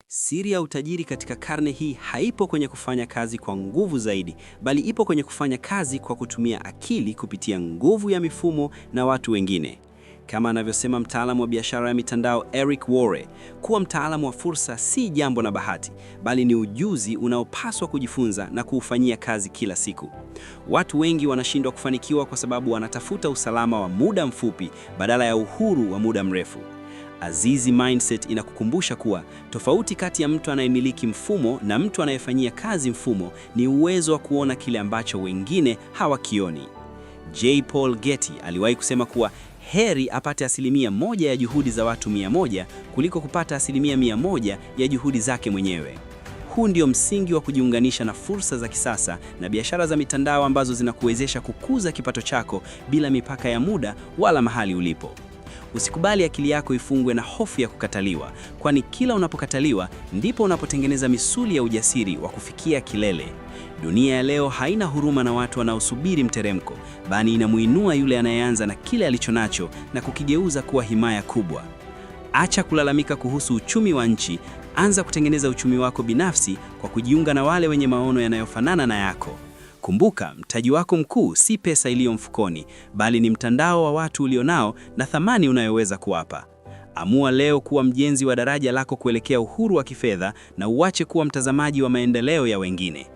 Siri ya utajiri katika karne hii haipo kwenye kufanya kazi kwa nguvu zaidi, bali ipo kwenye kufanya kazi kwa kutumia akili kupitia nguvu ya mifumo na watu wengine. Kama anavyosema mtaalamu wa biashara ya mitandao Eric Worre, kuwa mtaalamu wa fursa si jambo na bahati, bali ni ujuzi unaopaswa kujifunza na kuufanyia kazi kila siku. Watu wengi wanashindwa kufanikiwa kwa sababu wanatafuta usalama wa muda mfupi badala ya uhuru wa muda mrefu. Azizi Mindset inakukumbusha kuwa tofauti kati ya mtu anayemiliki mfumo na mtu anayefanyia kazi mfumo ni uwezo wa kuona kile ambacho wengine hawakioni. J. Paul Getty aliwahi kusema kuwa heri apate 1% ya juhudi za watu 100 kuliko kupata 100% ya juhudi zake mwenyewe. Huu ndio msingi wa kujiunganisha na fursa za kisasa na biashara za mitandao ambazo zinakuwezesha kukuza kipato chako bila mipaka ya muda wala mahali ulipo. Usikubali akili yako ifungwe na hofu ya kukataliwa, kwani kila unapokataliwa ndipo unapotengeneza misuli ya ujasiri wa kufikia kilele. Dunia ya leo haina huruma na watu wanaosubiri mteremko, bali inamuinua yule anayeanza na kile alichonacho na kukigeuza kuwa himaya kubwa. Acha kulalamika kuhusu uchumi wa nchi, anza kutengeneza uchumi wako binafsi kwa kujiunga na wale wenye maono yanayofanana na yako. Kumbuka, mtaji wako mkuu si pesa iliyo mfukoni, bali ni mtandao wa watu ulionao na thamani unayoweza kuwapa. Amua leo kuwa mjenzi wa daraja lako kuelekea uhuru wa kifedha na uache kuwa mtazamaji wa maendeleo ya wengine.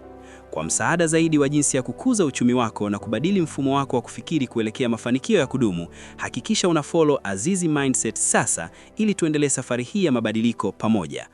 Kwa msaada zaidi wa jinsi ya kukuza uchumi wako na kubadili mfumo wako wa kufikiri kuelekea mafanikio ya kudumu, hakikisha unafollow Azizi Mindset sasa ili tuendelee safari hii ya mabadiliko pamoja.